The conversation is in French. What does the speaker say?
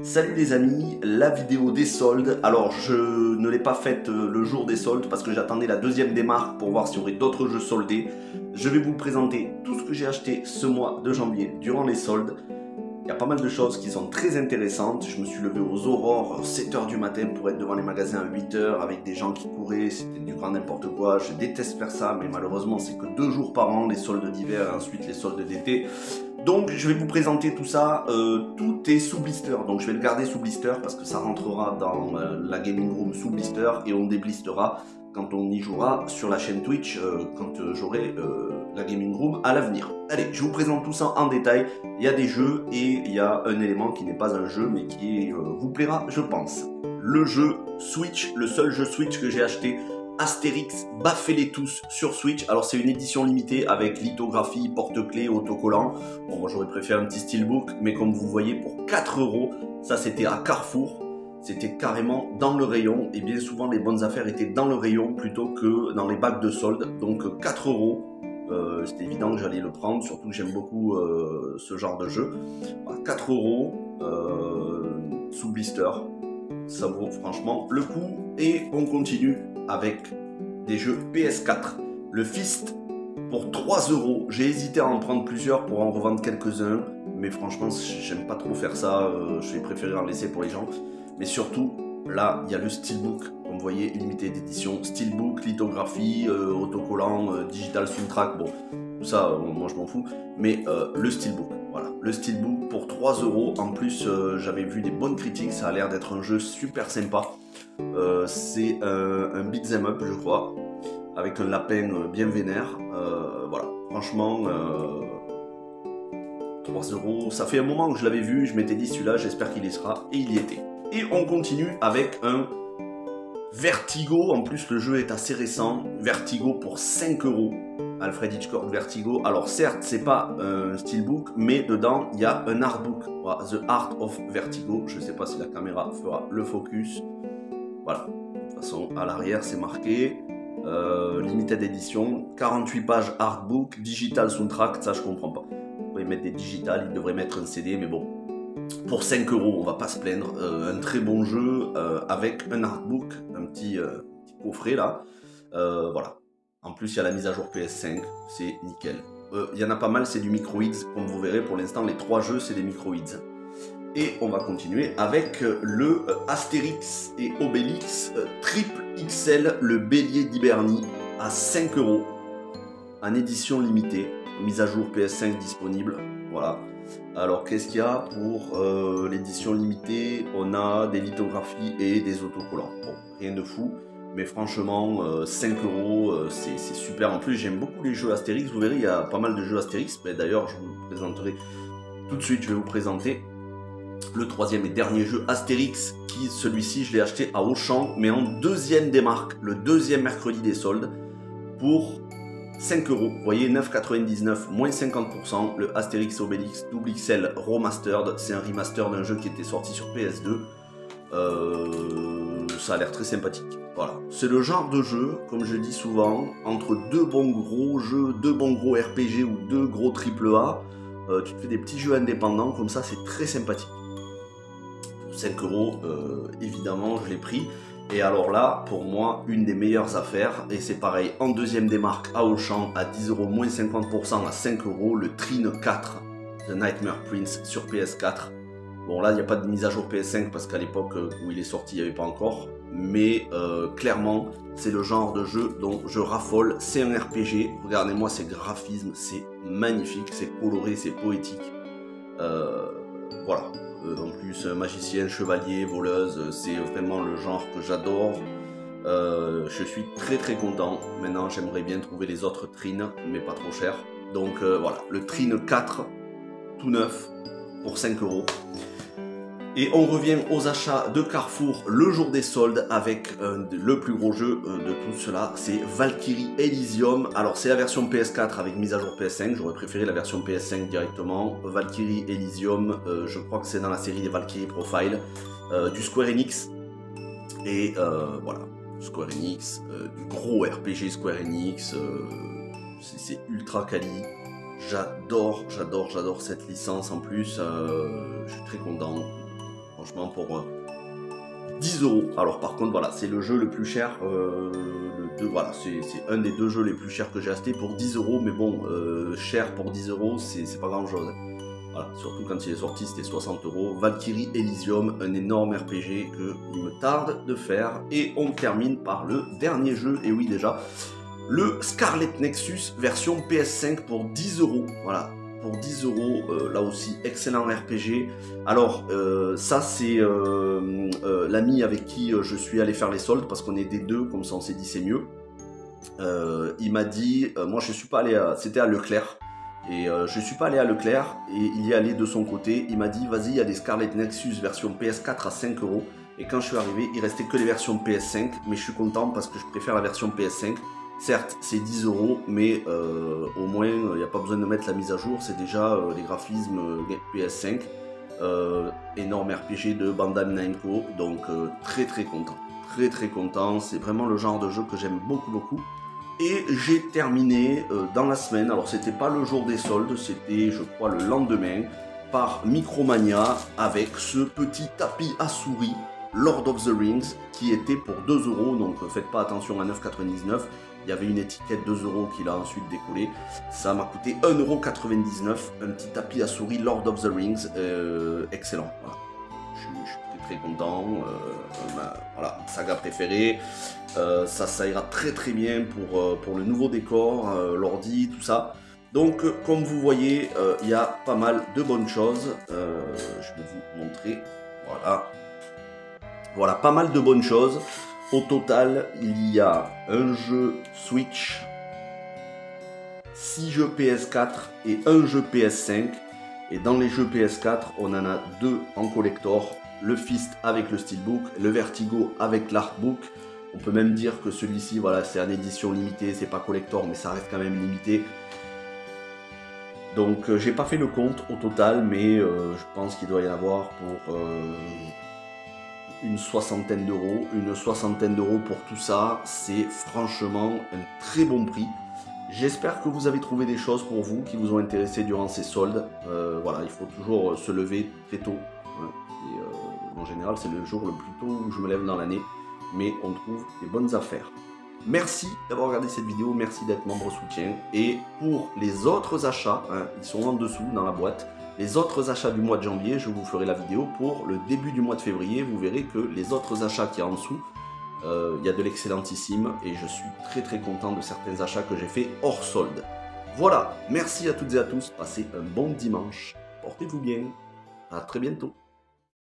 Salut les amis, la vidéo des soldes. Alors je ne l'ai pas faite le jour des soldes parce que j'attendais la deuxième démarque pour voir s'il y aurait d'autres jeux soldés. Je vais vous présenter tout ce que j'ai acheté ce mois de janvier durant les soldes. Il y a pas mal de choses qui sont très intéressantes. Je me suis levé aux aurores, 7 h du matin pour être devant les magasins à 8 h avec des gens qui couraient, c'était du grand n'importe quoi. Je déteste faire ça, mais malheureusement c'est que 2 jours par an, les soldes d'hiver et ensuite les soldes d'été. Donc je vais vous présenter tout ça, tout est sous blister, donc je vais le garder sous blister parce que ça rentrera dans la gaming room sous blister et on déblistera quand on y jouera sur la chaîne Twitch, quand j'aurai la gaming room à l'avenir. Allez, je vous présente tout ça en détail, il y a des jeux et il y a un élément qui n'est pas un jeu mais qui vous plaira je pense. Le jeu Switch, le seul jeu Switch que j'ai acheté, Astérix, baffez-les tous sur Switch. Alors c'est une édition limitée avec lithographie, porte-clés, autocollant. Bon, moi j'aurais préféré un petit steelbook, mais comme vous voyez pour 4 €, ça c'était à Carrefour. C'était carrément dans le rayon et bien souvent les bonnes affaires étaient dans le rayon plutôt que dans les bacs de solde. Donc 4 €, c'était évident que j'allais le prendre, surtout que j'aime beaucoup ce genre de jeu. Voilà, 4 € sous blister, ça vaut franchement le coup. Et on continue avec des jeux PS4. Le Fist pour 3 €. J'ai hésité à en prendre plusieurs pour en revendre quelques-uns, mais franchement, j'aime pas trop faire ça. Je vais préférer en laisser pour les gens. Mais surtout, là, il y a le Steelbook. Comme vous voyez, limité d'édition. Steelbook, lithographie, autocollant, digital soundtrack. Bon, tout ça, moi je m'en fous. Mais le Steelbook, voilà. Le Steelbook pour 3 €. En plus, j'avais vu des bonnes critiques. Ça a l'air d'être un jeu super sympa. C'est un beat'em up je crois, avec un lapin bien vénère, voilà, franchement 3 €, ça fait un moment que je l'avais vu, je m'étais dit celui-là j'espère qu'il y sera, et il y était. Et on continue avec un Vertigo, en plus le jeu est assez récent, Vertigo pour 5 €, Alfred Hitchcock Vertigo. Alors certes c'est pas un steelbook, mais dedans il y a un artbook, voilà, The Art of Vertigo, je sais pas si la caméra fera le focus. Voilà, de toute façon à l'arrière c'est marqué limited edition, 48 pages artbook, digital soundtrack, ça je comprends pas. Vous pouvez mettre des digitales, ils devraient mettre un CD, mais bon, pour 5 € on va pas se plaindre. Un très bon jeu avec un artbook, un petit coffret là, voilà. En plus il y a la mise à jour PS5, c'est nickel. Il y en a pas mal, c'est du microids, comme vous verrez pour l'instant les 3 jeux c'est des microids. Et on va continuer avec le Astérix et Obélix triple XL, le bélier d'Hibernie à 5 € en édition limitée, mise à jour PS5 disponible. Voilà. Alors qu'est-ce qu'il y a pour l'édition limitée? On a des lithographies et des autocollants. Bon, rien de fou, mais franchement 5 €, c'est super. En plus j'aime beaucoup les jeux Astérix, vous verrez il y a pas mal de jeux Astérix. D'ailleurs je vous présenterai tout de suite, je vais vous présenter le troisième et dernier jeu Astérix, qui celui-ci je l'ai acheté à Auchan, mais en deuxième démarque, le deuxième mercredi des soldes, pour 5 €. Vous voyez, 9,99 moins 50%, le Astérix Obélix Double XL Remastered. C'est un remaster d'un jeu qui était sorti sur PS2. Ça a l'air très sympathique. Voilà, c'est le genre de jeu, comme je dis souvent, entre deux bons gros jeux, deux bons gros RPG ou deux gros AAA, tu te fais des petits jeux indépendants, comme ça c'est très sympathique. 5 €, évidemment je l'ai pris. Et alors là, pour moi, une des meilleures affaires, et c'est pareil, en deuxième démarque à Auchan, à 10 € moins 50% à 5 €, le Trine 4, The Nightmare Prince sur PS4. Bon là, il n'y a pas de mise à jour PS5 parce qu'à l'époque où il est sorti, il n'y avait pas encore. Mais clairement, c'est le genre de jeu dont je raffole. C'est un RPG, regardez-moi ces graphismes, c'est magnifique, c'est coloré, c'est poétique. Voilà. En plus, magicien, chevalier, voleuse, c'est vraiment le genre que j'adore. Je suis très content. Maintenant, j'aimerais bien trouver les autres Trines, mais pas trop cher. Donc voilà, le Trine 4, tout neuf, pour 5 €. Et on revient aux achats de Carrefour le jour des soldes avec le plus gros jeu de tout cela, c'est Valkyrie Elysium. Alors c'est la version PS4 avec mise à jour PS5, j'aurais préféré la version PS5 directement. Valkyrie Elysium, je crois que c'est dans la série des Valkyrie Profile, du Square Enix. Et voilà, Square Enix, du gros RPG Square Enix, c'est ultra quali. J'adore cette licence en plus, je suis très content. franchement pour 10 euros. Alors par contre voilà, c'est le jeu le plus cher, voilà, c'est un des 2 jeux les plus chers que j'ai acheté pour 10 euros, mais bon, cher pour 10 euros, c'est pas grand chose. Voilà, surtout quand il est sorti, c'était 60 euros. Valkyrie Elysium, un énorme RPG qu'il me tarde de faire. Et on termine par le dernier jeu, et oui déjà, le Scarlet Nexus version PS5 pour 10 euros. Voilà, pour 10 euros, là aussi, excellent RPG. Alors, ça c'est l'ami avec qui je suis allé faire les soldes, parce qu'on est des 2, comme ça on s'est dit c'est mieux. Il m'a dit, moi je suis pas allé c'était à Leclerc. Et je suis pas allé à Leclerc et il y est allé de son côté. Il m'a dit vas-y, il y a des Scarlet Nexus version PS4 à 5 euros. Et quand je suis arrivé, il restait que les versions PS5. Mais je suis content parce que je préfère la version PS5. Certes, c'est 10 euros, mais au moins, il n'y a pas besoin de mettre la mise à jour. C'est déjà les graphismes PS5. Énorme RPG de Bandai Namco. Donc très très content. Très très content. C'est vraiment le genre de jeu que j'aime beaucoup beaucoup. Et j'ai terminé dans la semaine, alors c'était pas le jour des soldes, c'était je crois le lendemain, par Micromania avec ce petit tapis à souris Lord of the Rings qui était pour 2 euros, donc faites pas attention à 9,99€, il y avait une étiquette 2 euros qui l'a ensuite décollé, ça m'a coûté 1,99€, un petit tapis à souris Lord of the Rings, excellent, voilà. Je suis très content, voilà, saga préférée. Ça ira très très bien pour le nouveau décor, l'ordi, tout ça. Donc comme vous voyez, il y a pas mal de bonnes choses. Je vais vous montrer. Voilà. Voilà, pas mal de bonnes choses. Au total, il y a un jeu Switch, 6 jeux PS4 et un jeu PS5. Et dans les jeux PS4, on en a 2 en collector. Le Fist avec le Steelbook, le Vertigo avec l'Artbook. On peut même dire que celui-ci, voilà, c'est en édition limitée, c'est pas collector, mais ça reste quand même limité. Donc j'ai pas fait le compte au total, mais je pense qu'il doit y en avoir pour une soixantaine d'euros. Une soixantaine d'euros pour tout ça, c'est franchement un très bon prix. J'espère que vous avez trouvé des choses pour vous qui vous ont intéressé durant ces soldes. Voilà, il faut toujours se lever très tôt. Hein. Et, en général, c'est le jour le plus tôt où je me lève dans l'année. Mais on trouve des bonnes affaires. Merci d'avoir regardé cette vidéo, merci d'être membre soutien. Et pour les autres achats, hein, ils sont en dessous dans la boîte. Les autres achats du mois de janvier, je vous ferai la vidéo pour le début du mois de février. Vous verrez que les autres achats qu'il y a en dessous, il y a de l'excellentissime. Et je suis très très content de certains achats que j'ai fait hors solde. Voilà, merci à toutes et à tous. Passez un bon dimanche. Portez-vous bien. À très bientôt.